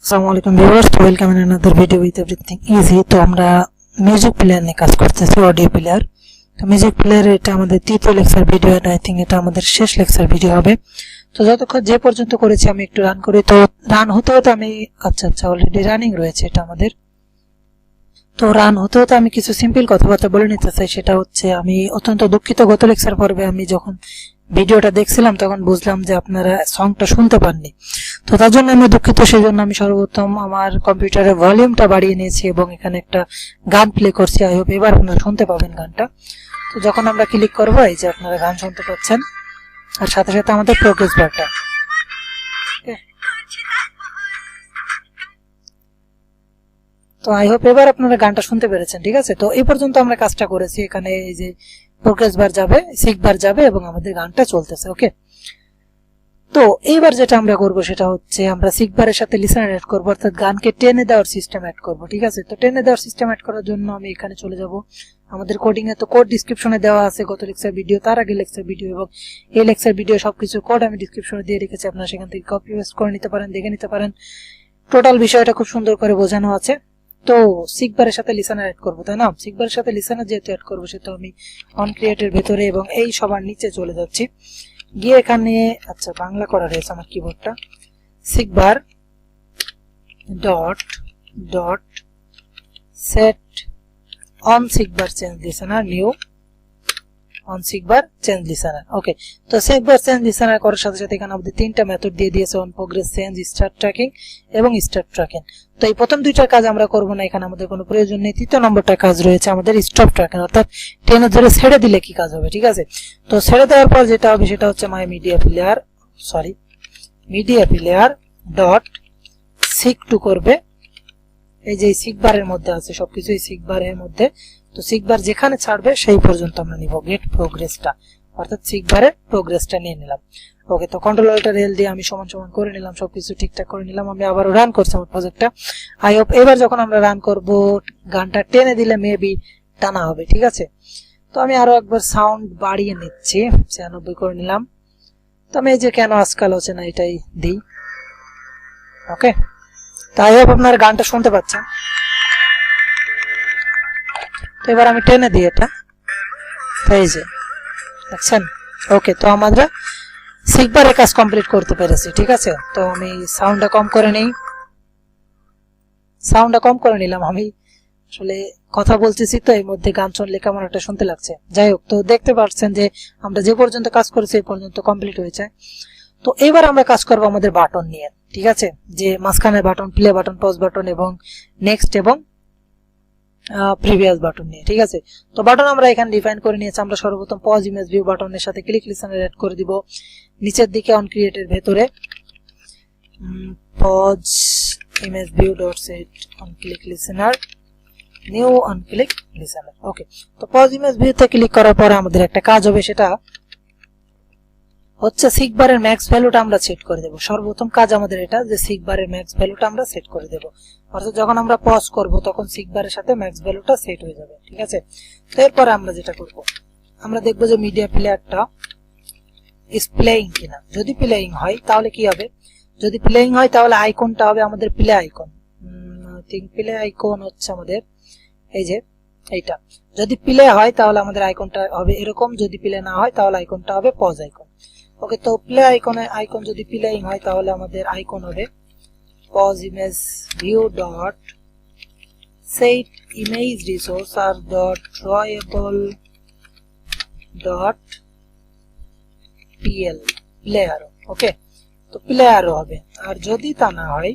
আসসালামু আলাইকুম viewers, welcome in another video with everything easy. তো আমরা মিউজিক প্লেয়ার নিয়ে কাজ করতেছি, অডিও প্লেয়ার। তো মিউজিক প্লেয়ার এটা আমাদের তৃতীয় lecture video, and I think এটা আমাদের শেষ লেকচার ভিডিও হবে। তো যতক্ষণ যে পর্যন্ত করেছি আমি একটু রান করি। তো রান হতে হতে আমি আচ্ছা অলরেডি রানিং রয়েছে এটা আমাদের। তো রান হতে হতে আমি কিছু সিম্পল কথাবার্তা বলে নিতে চাই। সেটা হচ্ছে আমি অত্যন্ত দুঃখিত, গত লেকচার পর্বে আমি যখন ভিডিওটা দেখছিলাম তখন বুঝলাম যে আপনারা সংটা শুনতে পাননি। তো তার জন্য আমি দুঃখিত। সেই জন্য আমি সর্বপ্রথম আমার কম্পিউটারের ভলিউমটা বাড়িয়ে নিয়েছি এবং এখানে একটা গান প্লে করছি। আই হোপ এবার আপনারা শুনতে পাবেন গানটা। তো যখন আমরা ক্লিক করবো, এই যে আপনারা গান শুনতে পাচ্ছেন, আর সাথে সাথে আমাদের প্রোগ্রেস বারটা। তো আই হোপ এবার আপনারা গানটা শুনতে পেরেছেন, ঠিক আছে। তো এই পর্যন্ত আমরা কাজটা করেছি। এখানে এই যে প্রোগ্রেস বার যাবে, সিক বার যাবে এবং আমাদের গানটা চলতেছে। ওকে, তো এইবার যেটা আমরা করব সেটা হচ্ছে আমরা সিক বারের সাথে লিসেনার অ্যাড করব, অর্থাৎ গানকে টেনে দেওয়ার সিস্টেম অ্যাড করব, ঠিক আছে। তো টেনে দেওয়ার সিস্টেম অ্যাড করার জন্য আমি এখানে চলে যাব আমাদের কোডিং এ। তো কোড ডিসক্রিপশনে দেওয়া আছে, গত লেকচার ভিডিও, তার আগে লেকচার ভিডিও এবং এই লেকচার ভিডিও সবকিছু কোড আমি ডিসক্রিপশনে দিয়ে রেখেছি। আপনারা সেখান থেকে কপি পেস্ট করে নিতে পারেন, দেখে নিতে পারেন। টোটাল বিষয়টা খুব সুন্দর করে বোঝানো আছে। তো সিক বারের সাথে লিসেনার অ্যাড করব, তাই না। সিক বারের সাথে লিসেনার যেহেতু অ্যাড করব, সেটা আমি অন ক্রিয়েটের ভেতরে এবং এই সবার নিচে চলে যাচ্ছি, গিয়ে এখানে আচ্ছা বাংলা করা রয়েছে আমার কিবোর্ডটা, SeekBar dot set on SeekBar change listener new on SeekBar change listener. Okay, তো SeekBar চেঞ্জ লিসেনার করার সাথে সাথে এখানে আমাদের তিনটা মেথড দিয়ে দিয়েছে, on progress change, start tracking এবং স্টার্ট ট্র্যাকিং। তো এই প্রথম দুইটার কাজ আমরা করব না, এখানে আমাদের কোনো প্রয়োজন নেই। তৃতীয় নম্বরটা কাজ রয়েছে আমাদের স্টপ ট্র্যাকিং, অর্থাৎ টেনে ধরে ছেড়ে দিলে কি কাজ হবে, ঠিক আছে। তো ছেড়ে দেওয়ার পর যেটা হবে সেটা হচ্ছে my media player dot seek to করবে। এই যে SeekBar এর মধ্যে আছে সবকিছু, এই SeekBar এর মধ্যে। তো SeekBar যেখানে ছাড়বে সেই পর্যন্ত আমরা নিব গেট প্রোগ্রেসটা, অর্থাৎ SeekBar এর প্রোগ্রেসটা নিয়ে নিলাম। ওকে, তো কন্ট্রোল অল্টার এল দিয়ে আমি সমান সমান করে নিলাম, সবকিছু ঠিকঠাক করে নিলাম। আমি আবারও রান করছি আমার প্রজেক্টটা। আই হোপ এবার যখন আমরা রান করব গানটা টেনে দিলে মেবি টানা হবে, ঠিক আছে। তো আমি আরো একবার সাউন্ড বাড়িয়ে নিচ্ছি, 96 করে নিলাম। তো আমি এই যে কেন আজকাল হচ্ছে না এটাই দিই। ওকে, তো আই হোপ আপনারা গানটা শুনতে পাচ্ছেন। তো এবার আমি টেনে দিই এটা, এই যে দেখছেন। ওকে, তো আমরা SeekBar এর কাজ কমপ্লিট করতে পেরেছি, ঠিক আছে। তো আমি সাউন্ডটা কম করে নিলাম। আমি আসলে কথা বলতেছি তো এর মধ্যে গান শুনলে কেমন একটা শুনতে লাগছে। যাই হোক, তো দেখতে পাচ্ছেন যে আমরা যে পর্যন্ত কাজ করেছি এই পর্যন্ত কমপ্লিট হয়েছে। তো এবার আমরা কাজ করব আমাদের বাটন নিয়ে, ঠিক আছে। যে মাঝখানের button, play button, pause button এবং নেক্সট এবং প্রিভিয়াস বাটন নিয়ে, ঠিক আছে। তো বাটন আমরা এখানে ডিফাইন করে নিয়েছি। আমরা সর্বপ্রথম পজ ইমেজ ভিউ বাটনের সাথে ক্লিক লিসেনার অ্যাড করে দিব নিচের দিকে অন ক্রিয়েটের ভেতরে, pause image view dot set on click listener new on click listener. Okay, তো পজ ইমেজ ভিউতে ক্লিক করার পরে আমাদের একটা কাজ হবে, সেটা হচ্ছে SeekBar এর ম্যাক্স ভ্যালুটা আমরা সেট করে দেব। সর্বপ্রথম কাজ আমাদের এটা যে SeekBar এর ম্যাক্স ভ্যালুটা আমরা সেট করে দেব, অর্থাৎ যখন আমরা পজ করব তখন SeekBar এর সাথে ম্যাক্স ভ্যালুটা সেট হয়ে যাবে, ঠিক আছে। তো এরপরে আমরা যেটা করব, আমরা দেখব যে মিডিয়া প্লেয়ারটা ইজ প্লেইং কিনা। যদি প্লেইং হয় তাহলে কি হবে, যদি প্লেইং হয় তাহলে আইকনটা হবে আমাদের play icon. I think play icon হচ্ছে আমাদের এই যে এইটা। যদি প্লে হয় তাহলে আমাদের আইকনটা হবে এরকম, যদি প্লে না হয় তাহলে আইকনটা হবে পজ আইকন। ওকে, তো প্লে আইকন যদি প্লেইং হয় তাহলে আমাদের আইকন হবে pause image view dot set image resource R dot drawable dot PL play arrow. Okay, তো প্লে আরো হবে। আর যদি তা না হয়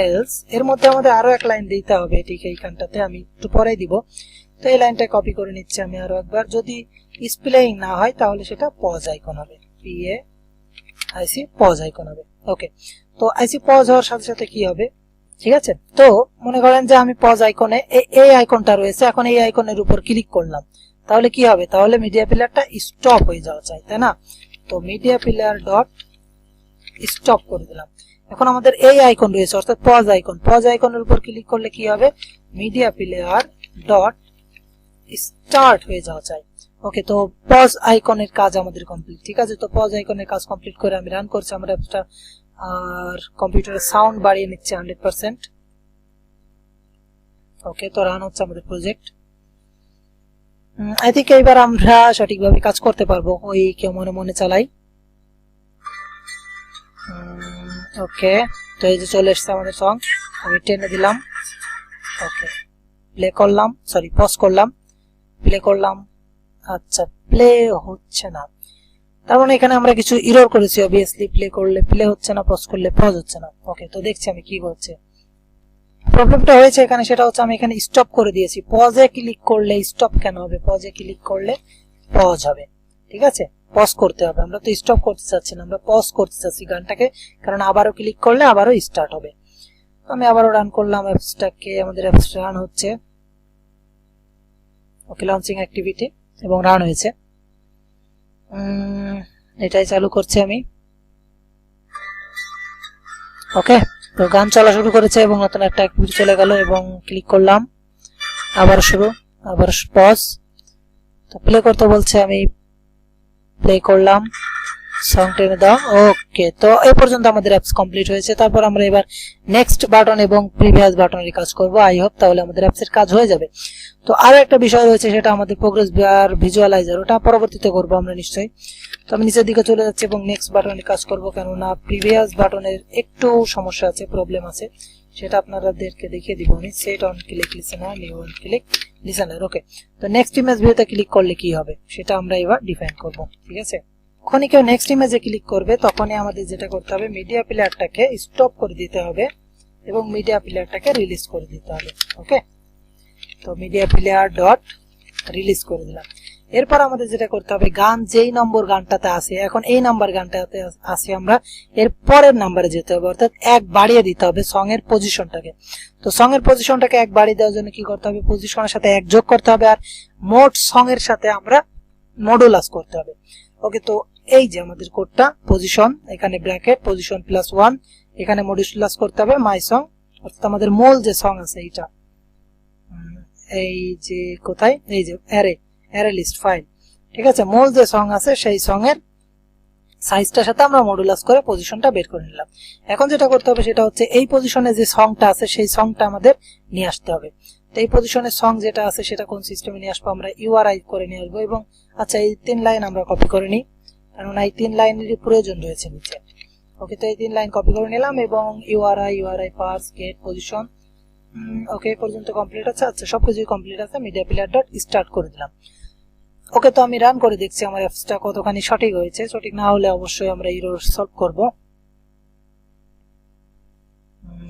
এলস, এর মধ্যে আমাদের আরো এক লাইন দিতে হবে, ঠিক এইখানটাতে আমি একটু পরেই দিব। তো এই লাইনটা কপি করে নিচ্ছি আমি আরো একবার। যদি প্লেইং না হয় তাহলে সেটা পজ আইকন হবে, PAIC পজ আইকন হবে। ওকে, তো আইসি পজ হওয়ার সাথে সাথে কি হবে, ঠিক আছে। তো মনে করেন যে আমি পজ আইকনে এই আইকনটা রয়েছে, এখন এই আইকনের উপর ক্লিক করলাম, তাহলে কি হবে, তাহলে মিডিয়া প্লেয়ারটা স্টপ হয়ে যাওয়া চাই, তাই না। তো মিডিয়া প্লেয়ার ডট স্টপ করে দিলাম। এখন আমাদের এই আইকন রয়েছে, অর্থাৎ পজ আইকনের উপর ক্লিক করলে কি হবে, মিডিয়া প্লেয়ার ডট স্টার্ট হয়ে যাওয়া চাই। ওকে, তো পজ আইকনের কাজ আমাদের কমপ্লিট, ঠিক আছে। তো পজ আইকনের কাজ কমপ্লিট করে আমি রান করছি। আমরা একটা আর কম্পিউটারের সাউন্ড বাড়িয়ে নিচ্ছে 100%। ওকে, তো রান হচ্ছে আমাদের প্রজেক্ট। আই থিঙ্ক এইবার আমরা সঠিকভাবে কাজ করতে পারবো। ওই কেউ মনে মনে চালাই। ওকে, তো এই যে চলে এসছে আমাদের সং, আমি টেনে দিলাম। ওকে, প্লে করলাম, সরি পজ করলাম, প্লে করলাম। আচ্ছা, প্লে হচ্ছে না, তার মানে এখানে আমরা কিছু এরর করেছি অবভিয়াসলি। প্লে করলে প্লে হচ্ছে না, পজ করলে পজ হচ্ছে না। ওকে, তো দেখছি আমি কি হচ্ছে। প্রবলেমটা হয়েছে এখানে, সেটা হচ্ছে আমি এখানে স্টপ করে দিয়েছি। পজে ক্লিক করলে স্টপ কেন হবে? পজে ক্লিক করলে পজ হবে, ঠিক আছে? পজ করতে হবে, আমরা তো স্টপ করতে চাচ্ছি না, আমরা পজ করতে চাচ্ছি গানটাকে, কারণ আবারও ক্লিক করলে আবারও স্টার্ট হবে। আমি আবারও রান করলাম অ্যাপসটাকে, আমাদের অ্যাপস রান হচ্ছে। ওকে, লঞ্চিং অ্যাক্টিভিটি এবং রান হয়েছে। এটাই চালু করছি আমি। ওকে, তো গান চলা শুরু করেছে এবং নতুন একটা অ্যাক্টিভিটি চলে গেল এবং ক্লিক করলাম, আবার শুরু, আবার পজ। তো প্লে করতে বলছে, আমি প্লে করলাম, সং টেনে দাও। ওকে, তো এই পর্যন্ত আমাদের অ্যাপস কমপ্লিট হয়েছে। তারপর আমরা এবার নেক্সট বাটন এবং প্রিভিয়াস বাটনের কাজ করব। আই হোপ তাহলে আমাদের অ্যাপসের কাজ হয়ে যাবে। তো আরো একটা বিষয় রয়েছে, সেটা আমাদের প্রোগ্রেস বার ভিজুয়ালাইজার, ওটা পরবর্তীতে করবো আমরা নিশ্চয়ই। তো আমি নিচের দিকে চলে যাচ্ছি এবং নেক্সট বাটনে কাজ করব, কেননা প্রিভিয়াস বাটনের একটু সমস্যা আছে, প্রবলেম আছে, সেটা আপনাদেরকে দেখিয়ে দিব আমি। Set on click listener, new on click listener. Okay, তো নেক্সট ইমেজ ভিউতে ক্লিক করলে কি হবে সেটা আমরা এবার ডিফাইন করব, ঠিক আছে? যখনই কেউ নেক্সট ইমেজে ক্লিক করবে তখনই আমাদের যেটা করতে হবে, মিডিয়া প্লেয়ারটাকে স্টপ করে দিতে হবে এবং মিডিয়া প্লেয়ারটাকে রিলিজ করে দিতে হবে। ওকে, তো মিডিয়া প্লেয়ার ডট রিলিজ করে দিলাম। এরপর আমাদের যেটা করতে হবে, গান যেই নম্বর গানটাতে আছে, এখন এই নাম্বার গানটাতে আছে, আমরা এর পরের নাম্বারে যেতে হবে, অর্থাৎ এক বাড়িয়ে দিতে হবে সং এর পজিশনটাকে। তো সং এর পজিশনটাকে এক বাড়িয়ে দেওয়ার জন্য কি করতে হবে, পজিশনের সাথে এক যোগ করতে হবে, আর মোট সং এর সাথে আমরা মডুলাস করতে হবে। ওকে, তো এই যে আমাদের কোডটা, পজিশন, এখানে ব্র্যাকেট পজিশন +1, এখানে মডুলাস করতে হবে মাই সং, অর্থাৎ আমাদের মূল যে সং আছে এইটা, এই যে কোথায়, এই যে অ্যারে লিস্ট ফাইল, ঠিক আছে? মূল যে সং আছে সেই সং এর সাইজটার সাথে আমরা মডুলাস করে পজিশনটা বের করে নিলাম। এখন যেটা করতে হবে সেটা হচ্ছে, এই পজিশনে যে সংটা আছে সেই সংটা আমাদের নিয়ে আসতে হবে। তো এই পজিশনের সং যেটা আছে সেটা কোন সিস্টেমে নিয়ে আসবো, আমরা ইউআরআই করে নিয়ে আসবো। এবং আচ্ছা, এই 3 লাইন আমরা কপি করে নিই, কারণ এই 3 লাইনেরই প্রয়োজন রয়েছে নিচে। ওকে, তো এই 3 লাইন কপি করে নিলাম এবং ইউআরআই পার্স গেট পজিশন। ওকে, পর্যন্ত কমপ্লিট আছে। আচ্ছা, সবকিছুই কমপ্লিট আছে। মিডিয়া প্লেয়ার ডট স্টার্ট করে দিলাম। ওকে, তো আমি রান করে দেখছি আমার অ্যাপসটা কতখানি সঠিক হয়েছে। সঠিক না হলে অবশ্যই আমরা এরর সলভ করব।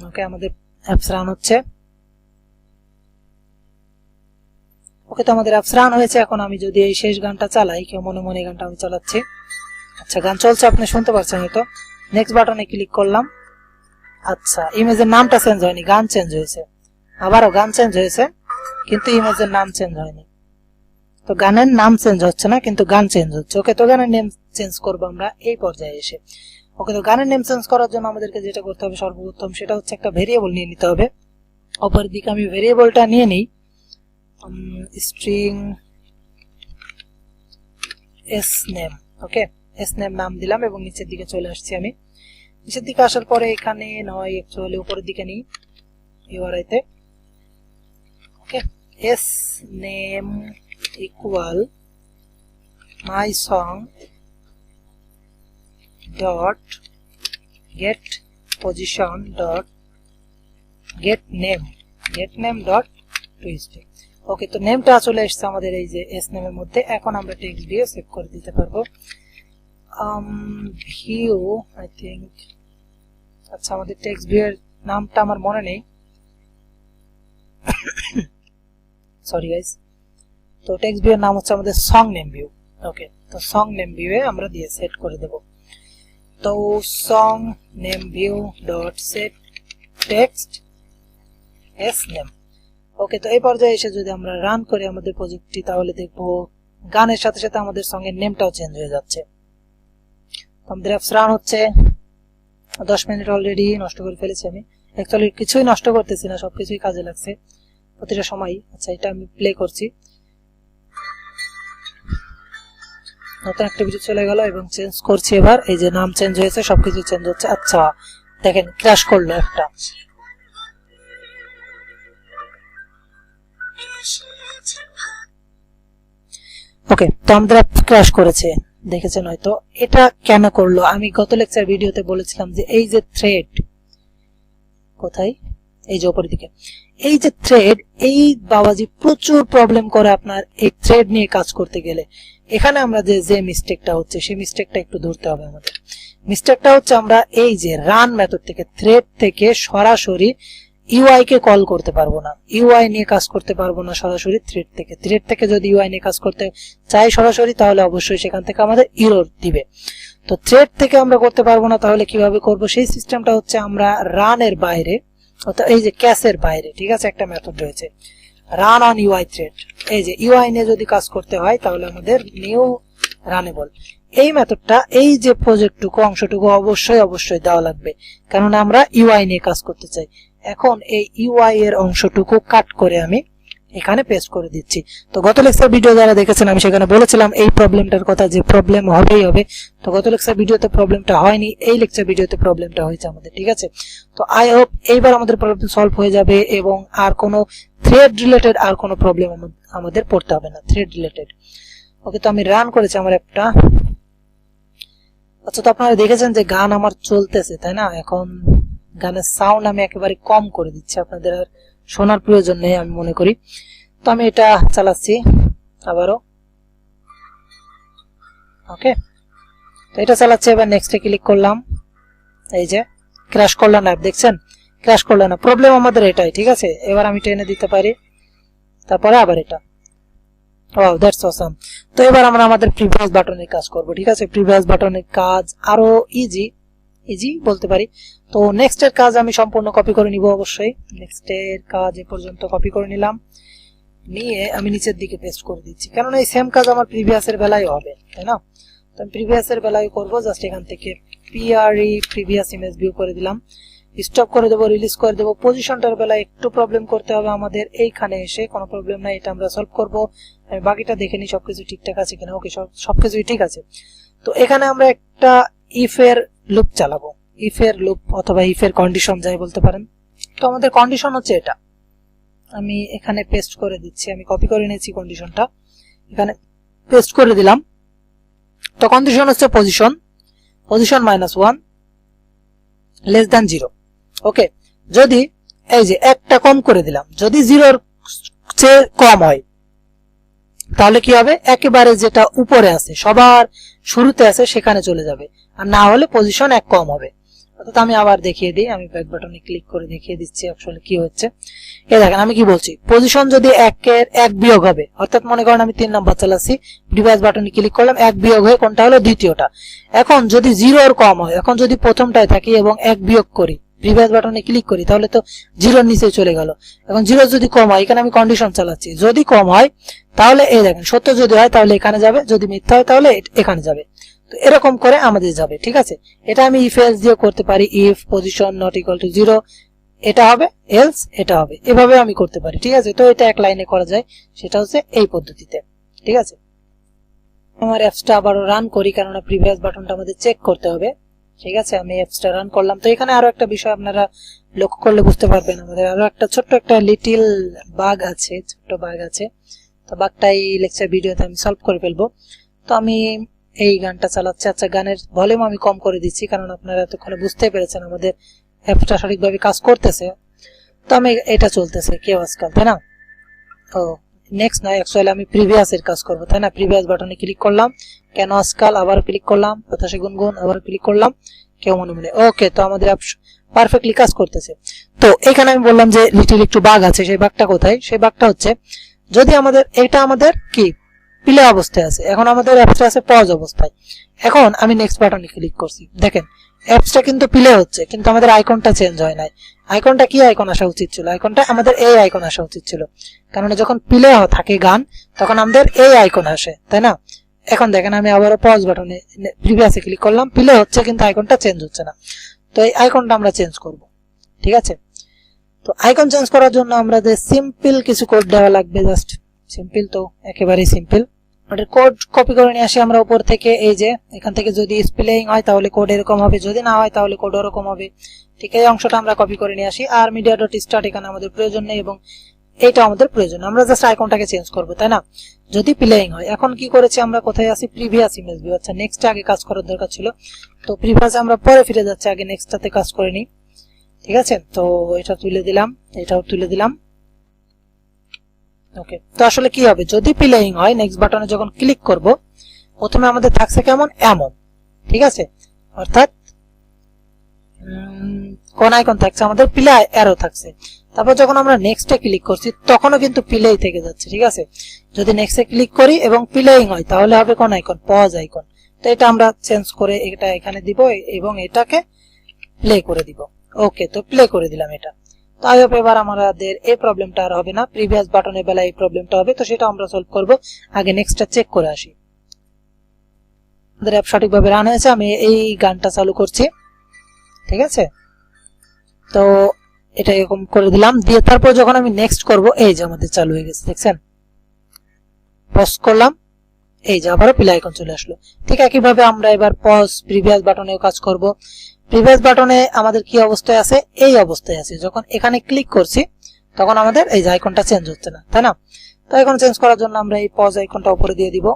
ওকে, আমাদের অ্যাপস রান হচ্ছে। ওকে, তো আমাদের অ্যাপস রান হয়েছে। এখন আমি যদি এই শেষ গানটা চালাই, কেউ মনে মনে গানটা আমি চালাচ্ছি। আচ্ছা, গান চলছে, আপনি শুনতে পাচ্ছেন হয়তো। নেক্সট বাটনে ক্লিক করলাম। আচ্ছা, ইমেজের নামটা চেঞ্জ হয়নি, গান চেঞ্জ হয়েছে। আবারও গান চেঞ্জ হয়েছে, কিন্তু ইমেজের নাম চেঞ্জ হয়নি। তো গানের নাম চেঞ্জ হচ্ছে না, কিন্তু গান চেঞ্জ হচ্ছে। ওকে, তো গানের নেম চেঞ্জ করবো আমরা এই পর্যায়ে এসে। ওকে, তো গানের নেম চেঞ্জ করার জন্য আমাদেরকে যেটা করতে হবে সর্বপ্রথম, সেটা হচ্ছে একটা ভেরিয়েবল নিয়ে নিতে হবে। অপরের দিকে আমি ভেরিয়েবলটা নিয়ে নিই, স্ট্রিং এস নেম। ওকে, এস নেম নাম দিলাম এবং নিচের দিকে চলে আসছি আমি। নিচের দিকে আসার পরে এখানে নয়, অ্যাকচুয়ালি উপরের দিকে নিই ইউআরআই তে। Okay, S name equal my song dot get position dot get name dot twist. Okay, তো নেমটা চলে এসছে আমাদের এই যে এস নেমের মধ্যে। এখন আমরা টেক্সট দিয়ে সেভ করে দিতে পারবো। ভিউ আই থিঙ্ক, আচ্ছা, আমাদের টেক্সট ভিউ এর নামটা আমার মনে নেই, সরি গাইস। তো টেক্সট ভিউ এর নাম হচ্ছে আমাদের সং নেম ভিউ। ওকে, তো সং নেম ভিউ এ আমরা দিয়ে সেট করে দেব। তো song name view dot set text S name. Okay, তো এই পর্যায়ে এসে যদি আমরা রান করি আমাদের প্রজেক্টটি, তাহলে দেখবো গানের সাথে সাথে আমাদের সং এর নেমটাও চেঞ্জ হয়ে যাচ্ছে। আমাদের অ্যাপস রান হচ্ছে। 10 মিনিট অলরেডি নষ্ট করে ফেলেছি আমি। অ্যাকচুয়ালি কিছুই নষ্ট করতেছি না, সবকিছুই কাজে লাগছে প্রতিটা সময়। আচ্ছা, এটা আমি প্লে করছি। নতুন অ্যাক্টিভিটি চলে গেল এবং চেঞ্জ করছি। এবার এই যে নাম চেঞ্জ হয়েছে, সবকিছু চেঞ্জ হচ্ছে। আচ্ছা দেখেন ক্র্যাশ করলো একটা। ওকে, তো আমাদের ক্র্যাশ করেছে, দেখেছেন হয়তো। এটা কেন করলো? আমি গত লেকচার ভিডিওতে বলেছিলাম যে এই যে থ্রেড, কোথায়, এই যে উপরের দিকে, এই যে থ্রেড, এই বাবাজি প্রচুর প্রবলেম করে আপনার এই থ্রেড নিয়ে কাজ করতে গেলে। এখানে আমরা যে মিস্টেকটা হচ্ছে সেই মিস্টেকটা একটু ধরতে হবে আমাদের। মিস্টেকটা হচ্ছে আমরা এই যে রান মেথড থেকে, থ্রেড থেকে সরাসরি ইউআই কে কল করতে পারবো না, ইউআই নিয়ে কাজ করতে পারবো না সরাসরি থ্রেড থেকে। থ্রেড থেকে যদি ইউআই নিয়ে কাজ করতে চাই সরাসরি, তাহলে অবশ্যই সেখান থেকে আমাদের এরর দিবে। তো থ্রেড থেকে আমরা করতে পারবো না, তাহলে কিভাবে করব? সেই সিস্টেমটা হচ্ছে আমরা রানের বাইরে, অর্থাৎ এই যে ক্যাশের বাইরে, ঠিক আছে, একটা মেথড রয়েছে রান অন ইউআই থ্রেড। এই যে ইউআই নিয়ে যদি কাজ করতে হয় তাহলে আমাদের নিউ রানেবল এই মেথডটা, এই যে প্রজেক্টটুকু অংশটুকু অবশ্যই দেওয়া লাগবে, কারণ আমরা ইউআই নিয়ে কাজ করতে চাই। এখন এই ইউআই এর অংশটুকু কাট করে আমি এখানে পেস্ট করে দিচ্ছি। তো গত লেকচার ভিডিও যারা দেখেছেন আমি সেখানে বলেছিলাম এই প্রবলেমটার কথা, যে প্রবলেম হবেই হবে। তো গত লেকচার ভিডিওতে প্রবলেমটা হয়নি, এই লেকচার ভিডিওতে প্রবলেমটা হয়েছে আমাদের, ঠিক আছে। তো আই হোপ এইবার আমাদের প্রবলেম সলভ হয়ে যাবে এবং আর কোনো থ্রেড রিলেটেড আর কোনো প্রবলেম আমাদের পড়তে হবে না, থ্রেড রিলেটেড। ওকে, তো আমি রান করেছি আমার অ্যাপটা। আচ্ছা, তো আপনারা দেখেছেন যে গান আমার চলতেছে, তাই না? এখন গানের সাউন্ড আমি একেবারে কম করে দিচ্ছি, আপনাদের আর শোনার প্রয়োজন নেই আমি মনে করি। তো আমি এটা চালাচ্ছি আবারও। ওকে, তো এটা চালাচ্ছি, এবার নেক্সটে ক্লিক করলাম। এই যে ক্র্যাশ করলো না, দেখছেন ক্র্যাশ করলো না, প্রবলেম আমাদের এটাই, ঠিক আছে। এবার আমি টেনে দিতে পারি, তারপরে আবার এটা। Wow, that's awesome. তো এবার আমরা আমাদের প্রিভিয়াস বাটনের কাজ করব, ঠিক আছে। প্রিভিয়াস বাটনের কাজ আরো ইজি বলতে পারি। তো নেক্সট এর কাজ আমি সম্পূর্ণ কপি করে নিব, অবশ্যই নেক্সট এর কাজ এ পর্যন্ত কপি করে নিলাম, নিয়ে আমি নিচের দিকে পেস্ট করে দিচ্ছি, কারণ এই সেম কাজ আমার প্রিভিয়াস এর বেলায় হবে, তাই না? তো আমি প্রিভিয়াস এর বেলায় করব। জাস্ট এখান থেকে পিআরই প্রিভিয়াস ইমেজ ভিউ করে দিলাম, স্টপ করে দেবো, রিলিজ করে দেবো। পজিশনটার বেলায় একটু প্রবলেম করতে হবে আমাদের, এইখানে এসে কোনো প্রবলেম নাই, এটা আমরা সলভ করব। আমি বাকিটা দেখে নিই সবকিছু ঠিকঠাক আছে কিনা। ওকে, সবকিছুই ঠিক আছে। তো এখানে আমরা একটা ইফ এর লুপ চালাবো, ইফ এর লুপ অথবা ইফ এর কন্ডিশন যাই বলতে পারেন। তো আমাদের কন্ডিশন হচ্ছে এটা, আমি এখানে পেস্ট করে দিচ্ছি, আমি কপি করে নিয়েছি কন্ডিশনটা, এখানে পেস্ট করে দিলাম। তো কন্ডিশন হচ্ছে পজিশন -1 লেস দ্যান 0। ওকে, যদি এই যে একটা কম করে দিলাম, যদি 0-র চেয়ে কম হয় তাহলে কি হবে? একেবারে যেটা উপরে আছে, সবার শুরুতে আছে, সেখানে চলে যাবে, আর না হলে পজিশন 1 কম হবে। অর্থাৎ আমি আবার দেখিয়ে দিই, আমি ব্যাক বাটনে ক্লিক করে দেখিয়ে দিচ্ছি আসলে কি হচ্ছে। এই দেখেন আমি কি বলছি, পজিশন যদি 1 বিয়োগ হবে, অর্থাৎ মনে করেন আমি 3 নাম্বার চালাচ্ছি, ডিভাইস বাটনে ক্লিক করলাম, 1 বিয়োগ হয়ে কোনটা হলো? দ্বিতীয়টা। এখন যদি 0-র কম হয়, এখন যদি প্রথমটায় থাকি এবং 1 বিয়োগ করি, প্রিভিয়াস বাটনে ক্লিক করি, তাহলে তো 0-র নিচে চলে গেল। এখন 0 যদি কম হয়, এখানে আমি কন্ডিশন চালাচ্ছি, যদি কম হয় তাহলে এই দেখেন সত্য যদি হয় তাহলে এখানে যাবে, যদি মিথ্যা হয় তাহলে এখানে যাবে। তো এরকম করে আমাদের যাবে, ঠিক আছে। এটা আমি ইফ এলস দিয়ে করতে পারি, if position not equal to 0 এটা হবে, এলস এটা হবে, এভাবে আমি করতে পারি, ঠিক আছে। তো এটা এক লাইনে করা যায়, সেটা হচ্ছে এই পদ্ধতিতে, ঠিক আছে। আমার অ্যাপসটা আবারও রান করি, কারণ প্রিভিয়াস বাটনটা আমাদের চেক করতে হবে, ঠিক আছে। আমি অ্যাপসটা রান করলাম। তো এখানে আরো একটা বিষয় আপনারা লক্ষ্য করলে বুঝতে পারবেন, আমাদের আরো একটা ছোট্ট একটা লিটিল বাগ আছে, ছোট্ট বাগ আছে। তো বাগটা এই লেকচার ভিডিওতে আমি সলভ করে ফেলবো। তো আমি এই গানটা চালাচ্ছি। আচ্ছা, গানের ভলিউম আমি কম করে দিচ্ছি, কারণ আপনারা এতক্ষণে বুঝতে পেরেছেন আমাদের অ্যাপটা সঠিকভাবে কাজ করতেছে। তো আমি এটা চলতেছে কেউ আজকাল, তাই না? ও নেক্সট নয়, অ্যাকচুয়ালি আমি প্রিভিয়াস এর কাজ করবো, তাই না? প্রিভিয়াস বাটনে ক্লিক করলাম, কেন আজকাল আবার ক্লিক করলাম, বাতাসে গুনগুন আবার ক্লিক করলাম, কেউ মনে মনে। ওকে, তো আমাদের অ্যাপ পারফেক্টলি কাজ করতেছে। তো এখানে আমি বললাম যে লিটিল একটু বাগ আছে, সেই বাগটা কোথায়? সেই বাগটা হচ্ছে যদি আমাদের এটা আমাদের কি প্লে অবস্থায় আছে, এখন আমাদের অ্যাপসটা আছে পজ অবস্থায়। এখন আমি নেক্সট বাটনে ক্লিক করছি, দেখেন অ্যাপসটা কিন্তু প্লে হচ্ছে, কিন্তু আমাদের আইকনটা চেঞ্জ হয় নাই। আইকনটা কি আইকন আসা উচিত ছিল? আইকনটা আমাদের এই আইকন আসা উচিত ছিল, কারণ যখন প্লে থাকে গান তখন আমাদের এই আইকন আসে, তাই না? এখন দেখেন আমি আবারও পজ বাটনে প্রিভিয়াসে ক্লিক করলাম, প্লে হচ্ছে কিন্তু আইকনটা চেঞ্জ হচ্ছে না। তো এই আইকনটা আমরা চেঞ্জ করব, ঠিক আছে। তো আইকন চেঞ্জ করার জন্য আমরা যে সিম্পল কিছু কোড দেওয়া লাগবে, জাস্ট সিম্পল, তো একেবারেই সিম্পল। আমাদের কোড কপি করে নিয়ে আসি আমরা উপর থেকে। এই যে এখান থেকে যদি স্পেলিং হয় তাহলে কোড এরকম হবে, যদি না হয় তাহলে কোড এরকম হবে। ঠিক এই অংশটা আমরা কপি করে নিয়ে আসি। আর মিডিয়া ডট স্টার্ট এখানে আমাদের প্রয়োজন নেই এবং এইটা আমাদের প্রয়োজন, আমরা জাস্ট আইকনটাকে চেঞ্জ করব, তাই না? যদি প্লেইং হয়। এখন কি করেছি আমরা, কোথায় আছি? Previous image view. আচ্ছা, নেক্সট আগে কাজ করার দরকার ছিল, তো প্রিভিয়াস আমরা পরে ফিরে যাচ্ছি, আগে নেক্সটটাতে কাজ করে নিই। ঠিক আছে, তো এটা তুলে দিলাম, এটাও তুলে দিলাম। ওকে, তো আসলে কি হবে, যদি প্লেইং হয় নেক্সট বাটনে যখন ক্লিক করব প্রথমে আমাদের থাকছে কেমন, এমন। ঠিক আছে, অর্থাৎ কোন আইকন থাকছে আমাদের, প্লে অ্যারো থাকছে। তারপর যখন আমরা নেক্সটে ক্লিক করছি তখনও কিন্তু প্লেই থেকে যাচ্ছে। ঠিক আছে, যদি নেক্সটে ক্লিক করি এবং প্লেইং হয় তাহলে হবে কোন আইকন, পজ আইকন। তো এটা আমরা চেঞ্জ করে এটা এখানে দিব এবং এটাকে প্লে করে দিব। ওকে, তো প্লে করে দিলাম এটা। তো আই হোপ এবার আমাদের এই প্রবলেমটা আর হবে না, প্রিভিয়াস বাটনের বেলায় এই প্রবলেমটা হবে, তো সেটা আমরা সলভ করব। আগে নেক্সটটা চেক করে আসি আমাদের অ্যাপ সঠিকভাবে রান হয়েছে। আমি এই গানটা চালু করছি। ঠিক আছে, তো এটা এরকম করে দিলাম, দিয়ে তারপর যখন আমি নেক্সট করব এই যে আমাদের চালু হয়ে গেছে, দেখছেন? পজ করলাম, এই যে আবারও প্লে আইকন চলে আসলো। ঠিক একইভাবে আমরা এবার পজ প্রিভিয়াস বাটনেও কাজ করব। প্রিভিয়াস বাটনে আমাদের কি অবস্থায় আছে, এই অবস্থায় আছে। যখন এখানে ক্লিক করছি তখন আমাদের এই যে আইকনটা চেঞ্জ হচ্ছে না, তাই না? তো এখন চেঞ্জ করার জন্য আমরা এই পজ আইকনটা উপরে দিয়ে দিব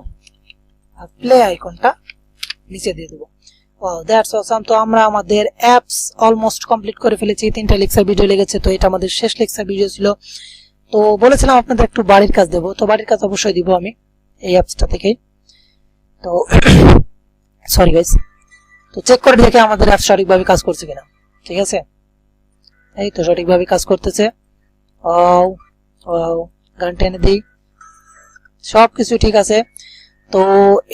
আর প্লে আইকনটা নিচে দিয়ে দিব। Wow, that's awesome. তো আমরা আমাদের অ্যাপস অলমোস্ট কমপ্লিট করে ফেলেছি। 3টা লেকচার ভিডিও লেগেছে, তো এটা আমাদের শেষ লেকচার ভিডিও ছিল। তো বলেছিলাম আপনাদের একটু বাড়ির কাজ দেবো, তো বাড়ির কাজ অবশ্যই দিব আমি এই অ্যাপসটা থেকেই। তো সরি গাইস, তো চেক করে দেখে আমাদের অ্যাপ সঠিকভাবে কাজ করছে কিনা। ঠিক আছে, এই তো সঠিকভাবে কাজ করতেছে। ওয়াও ওয়াও, গান টেনে দিই, সবকিছু ঠিক আছে। তো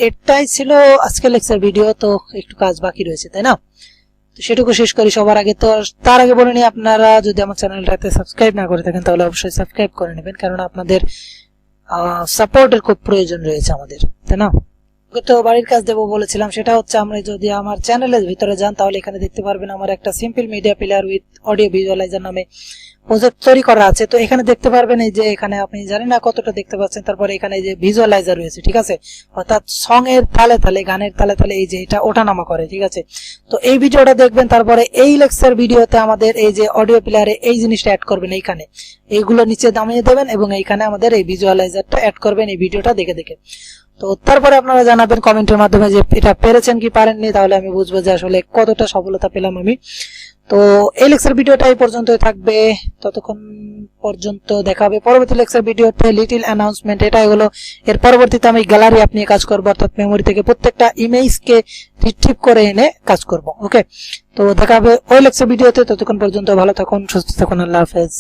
এটাই ছিল আজকের লেকচার ভিডিও। তো একটু কাজ বাকি রয়েছে, তাই না? তো সেটুকু শেষ করি সবার আগে। তো তার আগে বলে নিই, আপনারা যদি আমার চ্যানেলটাতে সাবস্ক্রাইব না করে থাকেন তাহলে অবশ্যই সাবস্ক্রাইব করে নেবেন, কারণ আপনাদের সাপোর্টের খুব প্রয়োজন রয়েছে আমাদের, তাই না? তো বাড়ির কাজ দেবো বলেছিলাম, সেটা হচ্ছে আমরা যদি আমার চ্যানেলের ভিতরে যান তাহলে এখানে দেখতে পারবেন আমার একটা simple media player with audio visualiser নামে প্রজেক্ট তৈরি করা আছে। তো এখানে দেখতে পারবেন এই যে এখানে আপনি জানি না কতটা দেখতে পাচ্ছেন, তারপরে এখানে এই যে ভিজুয়ালাইজার রয়েছে। ঠিক আছে, অর্থাৎ সং এর তালে তালে, গানের তালে তালে এই যে এটা ওঠানামা করে। ঠিক আছে, তো এই ভিডিওটা দেখবেন, তারপরে এই লেকচার ভিডিওতে আমাদের এই যে অডিও প্লেয়ারে এই জিনিসটা অ্যাড করবেন, এইখানে এইগুলো নিচে নামিয়ে দেবেন এবং এইখানে আমাদের এই ভিজুয়ালাইজারটা অ্যাড করবেন এই ভিডিওটা দেখে দেখে। তো তারপরে আপনারা জানাবেন কমেন্টের মাধ্যমে যে এটা পেরেছেন কি পারেননি, তাহলে আমি বুঝবো যে আসলে কতটা সফলতা পেলাম আমি। তো এই লেকচার ভিডিওটা এই পর্যন্তই থাকবে, ততক্ষণ পর্যন্ত দেখা হবে পরবর্তী লেকচার ভিডিওতে। লিটল অ্যানাউন্সমেন্ট এটাই হলো, এর পরবর্তীতে আমি গ্যালারি অ্যাপ নিয়ে কাজ করবো, অর্থাৎ মেমোরি থেকে প্রত্যেকটা ইমেজকে রিট্রিভ করে এনে কাজ করব। ওকে, তো দেখা হবে ওই লেকচার ভিডিওতে, ততক্ষণ পর্যন্ত ভালো থাকুন, সুস্থ থাকুন, আল্লাহ হাফেজ।